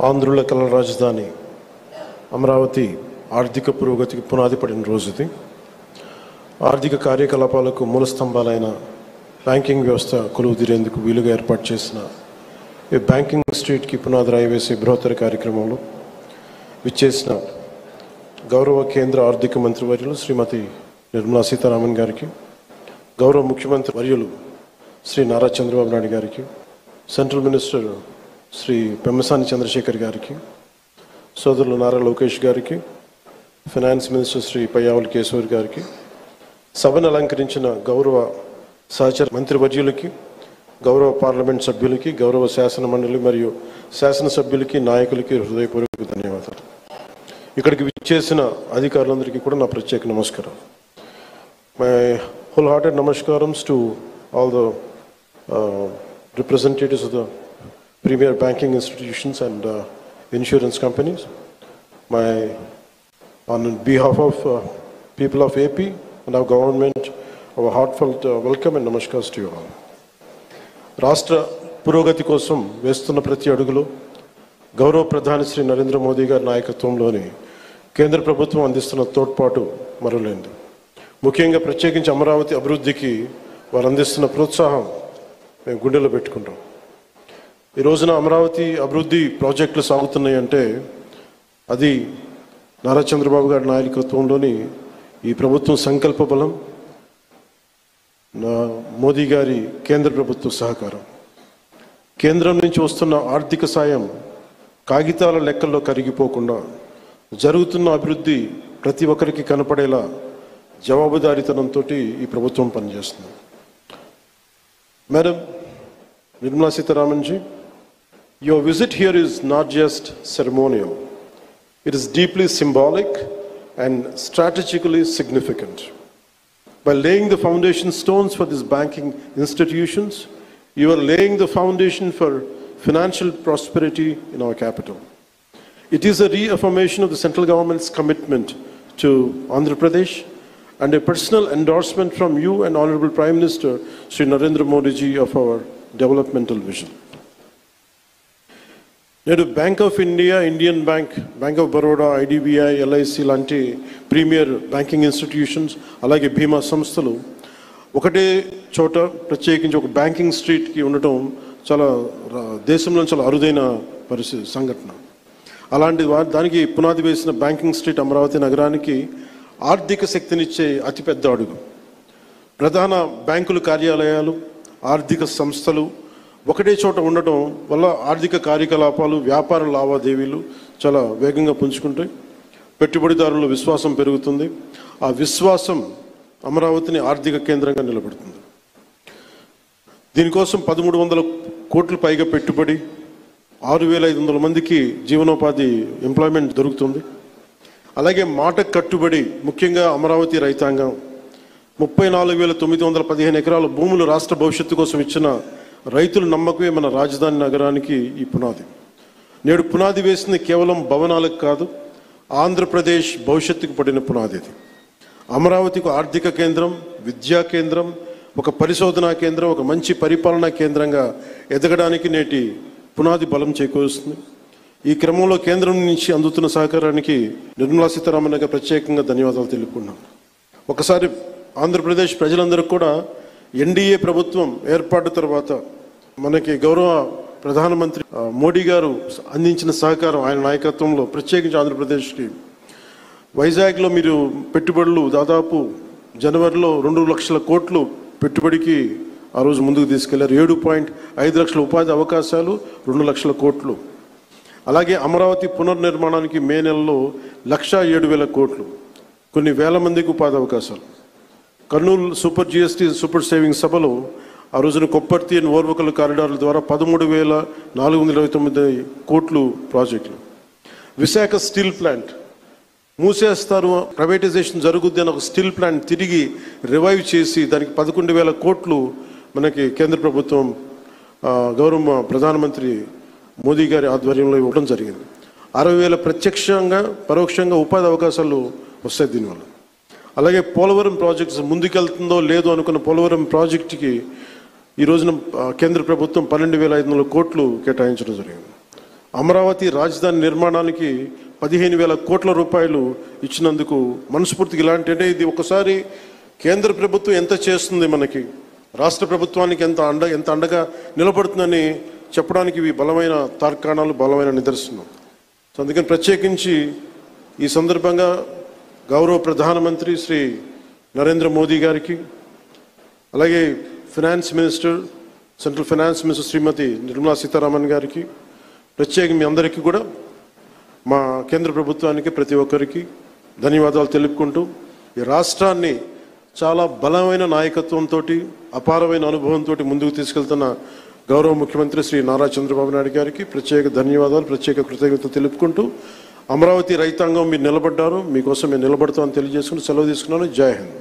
ఆంధ్రుల కళల రాజధాని అమరావతి ఆర్థిక పురోగతికి పునాది పడిన రోజుది. ఆర్థిక కార్యకలాపాలకు మూల స్తంభాలైన బ్యాంకింగ్ వ్యవస్థ కొలువుదీరేందుకు వీలుగా ఏర్పాటు చేసిన ఈ బ్యాంకింగ్ స్ట్రీట్కి పునాది రాయి వేసే బృహత్తర కార్యక్రమంలో విచ్చేసిన గౌరవ కేంద్ర ఆర్థిక మంత్రి వర్యులు శ్రీమతి నిర్మలా సీతారామన్ గారికి, గౌరవ ముఖ్యమంత్రి వర్యులు శ్రీ నారా చంద్రబాబు నాయుడు గారికి, సెంట్రల్ మినిస్టర్ శ్రీ పెమ్మసాని చంద్రశేఖర్ గారికి, సోదరులు నారా లోకేష్ గారికి, ఫైనాన్స్ మినిస్టర్ శ్రీ పయ్యావుల కేశవర్ గారికి, సభను అలంకరించిన గౌరవ సహచర మంత్రివర్యులకి, గౌరవ పార్లమెంట్ సభ్యులకి, గౌరవ శాసన మండలి మరియు శాసనసభ్యులకి, నాయకులకి హృదయపూర్వక ధన్యవాదాలు. ఇక్కడికి విచ్చేసిన అధికారులందరికీ కూడా నా ప్రత్యేక నమస్కారం. My wholehearted namaskaram's to all the representatives of the premier banking institutions and insurance companies. On behalf of people of AP and our government, our heartfelt welcome and namaskars to you all. రాష్ట్ర పురోగతి కోసం వేస్తున్న ప్రతి అడుగులో గౌరవ ప్రధాని శ్రీ నరేంద్ర మోదీ గారి నాయకత్వంలోని కేంద్ర ప్రభుత్వం అందిస్తున్న తోడ్పాటు మరులేనిది. ముఖ్యంగా ప్రత్యేకించి అమరావతి అభివృద్ధికి వారు అందిస్తున్న ప్రోత్సాహం మేము గుండెలో పెట్టుకుంటాం. ఈ రోజున అమరావతి అభివృద్ధి ప్రాజెక్టులు సాగుతున్నాయి అంటే అది నారా చంద్రబాబు గారి నాయకత్వంలోని ఈ ప్రభుత్వం సంకల్ప బలం, మోదీ గారి కేంద్ర ప్రభుత్వ సహకారం. కేంద్రం నుంచి వస్తున్న ఆర్థిక సాయం కాగితాల లెక్కల్లో కరిగిపోకుండా జరుగుతున్న అభివృద్ధి ప్రతి ఒక్కరికి కనపడేలా జవాబుదారీతనంతో ఈ ప్రభుత్వం పనిచేస్తుంది. Madam Nirmala Sitharaman ji, your visit here is not just ceremonial. It is deeply symbolic and strategically significant. By laying the foundation stones for these banking institutions, you are laying the foundation for financial prosperity in our capital. It is a reaffirmation of the central government's commitment to Andhra Pradesh and a personal endorsement from you and Honorable Prime Minister Shri Narendra Modi ji of our developmental vision. నేడు bank of India, Indian bank, bank of Baroda, IDBI, LIC లాంటి premier banking institutions, అలాగే బీమా సంస్థలు ఒకటే చోట ప్రత్యేకించి ఒక banking స్ట్రీట్కి ఉండటం చాలా దేశంలో చాలా అరుదైన సంఘటన. అలాంటి దానికి పునాది వేసిన బ్యాంకింగ్ స్ట్రీట్ అమరావతి నగరానికి ఆర్థిక శక్తినిచ్చే అతిపెద్ద అడుగు. ప్రధాన బ్యాంకుల కార్యాలయాలు, ఆర్థిక సంస్థలు ఒకటే చోట ఉండటం వల్ల ఆర్థిక కార్యకలాపాలు, వ్యాపార లావాదేవీలు చాలా వేగంగా పుంజుకుంటాయి. పెట్టుబడిదారుల విశ్వాసం పెరుగుతుంది. ఆ విశ్వాసం అమరావతిని ఆర్థిక కేంద్రంగా నిలబెడుతుంది. దీనికోసం 1300 కోట్ల పైగా పెట్టుబడి, 6500 మందికి జీవనోపాధి ఎంప్లాయ్మెంట్ దొరుకుతుంది. అలాగే మాట కట్టుబడి ముఖ్యంగా అమరావతి రైతాంగం 34,915 ఎకరాల భూములు రాష్ట్ర భవిష్యత్తు కోసం ఇచ్చిన రైతుల నమ్మకమే మన రాజధాని నగరానికి ఈ పునాది. నేడు పునాది వేసింది కేవలం భవనాలకు కాదు, ఆంధ్రప్రదేశ్ భవిష్యత్తుకు పడిన పునాది. ఇది అమరావతికి ఆర్థిక కేంద్రం, విద్యా కేంద్రం, ఒక పరిశోధనా కేంద్రం, ఒక మంచి పరిపాలనా కేంద్రంగా ఎదగడానికి నేటి పునాది బలం చేకూరుస్తుంది. ఈ క్రమంలో కేంద్రం నుంచి అందుతున్న సహకారానికి నిర్మలా సీతారామన్ గారికి ప్రత్యేకంగా ధన్యవాదాలు తెలుపుకున్నాను. ఒకసారి ఆంధ్రప్రదేశ్ ప్రజలందరూ కూడా ఎన్డీఏ ప్రభుత్వం ఏర్పాటు తర్వాత మనకి గౌరవ ప్రధానమంత్రి మోడీ గారు అందించిన సహకారం, ఆయన నాయకత్వంలో ప్రత్యేకించి ఆంధ్రప్రదేశ్కి వైజాగ్లో మీరు పెట్టుబడులు దాదాపు జనవరిలో 2 లక్షల కోట్లు పెట్టుబడికి ఆ రోజు ముందుకు తీసుకెళ్లారు. 7.5 లక్షల ఉపాధి అవకాశాలు, 2 లక్షల కోట్లు. అలాగే అమరావతి పునర్నిర్మాణానికి మే నెలలో 1,07,000 కోట్లు, కొన్ని వేల మందికి ఉపాధి అవకాశాలు. Kurnool super GST super saving సభలో ఆ రోజున కొప్పర్తి అండ్ ఓర్వకల్ కారిడార్ల ద్వారా 13,429 కోట్లు ప్రాజెక్టులు. విశాఖ స్టీల్ ప్లాంట్ మూసేస్తారు, ప్రైవేటైజేషన్ జరుగుద్ది అని ఒక స్టీల్ ప్లాంట్ తిరిగి రివైవ్ చేసి దానికి 11,000 కోట్లు మనకి కేంద్ర ప్రభుత్వం గౌరవ ప్రధానమంత్రి మోదీ గారి ఆధ్వర్యంలో ఇవ్వడం జరిగింది. 60,000 ప్రత్యక్షంగా పరోక్షంగా ఉపాధి అవకాశాలు వస్తాయి దీనివల్ల. అలాగే పోలవరం ప్రాజెక్ట్స్ ముందుకెళ్తుందో లేదో అనుకున్న పోలవరం ప్రాజెక్టుకి ఈ రోజున కేంద్ర ప్రభుత్వం 12,500 కోట్లు కేటాయించడం జరిగింది. అమరావతి రాజధాని నిర్మాణానికి 15,000 కోట్ల రూపాయలు ఇచ్చినందుకు మనస్ఫూర్తిగా ఇలాంటి అంటే ఇది ఒకసారి కేంద్ర ప్రభుత్వం ఎంత చేస్తుంది మనకి, రాష్ట్ర ప్రభుత్వానికి ఎంత అండగా నిలబడుతుందని చెప్పడానికి ఇవి బలమైన తార్కాణాలు, బలమైన నిదర్శనం. సో అందుకని ప్రత్యేకించి ఈ సందర్భంగా గౌరవ ప్రధానమంత్రి శ్రీ నరేంద్ర మోదీ గారికి, అలాగే finance minister, central finance minister Shrimati Nirmala Sitharaman గారికి, ప్రత్యేకంగా మీ అందరికీ కూడా, మా కేంద్ర ప్రభుత్వానికి ప్రతి ఒక్కరికి ధన్యవాదాలు తెలుపుకుంటూ, ఈ రాష్ట్రాన్ని చాలా బలమైన నాయకత్వంతో, అపారమైన అనుభవంతో ముందుకు తీసుకెళ్తున్న గౌరవ ముఖ్యమంత్రి శ్రీ నారా చంద్రబాబు నాయుడు గారికి ప్రత్యేక ధన్యవాదాలు, ప్రత్యేక కృతజ్ఞతలు తెలుపుకుంటూ, అమరావతి రైతాంగం మీరు నిలబడ్డారు, మీకోసం మేము నిలబడతామని తెలియజేసుకుని సెలవు తీసుకున్నాను. జై హింద్.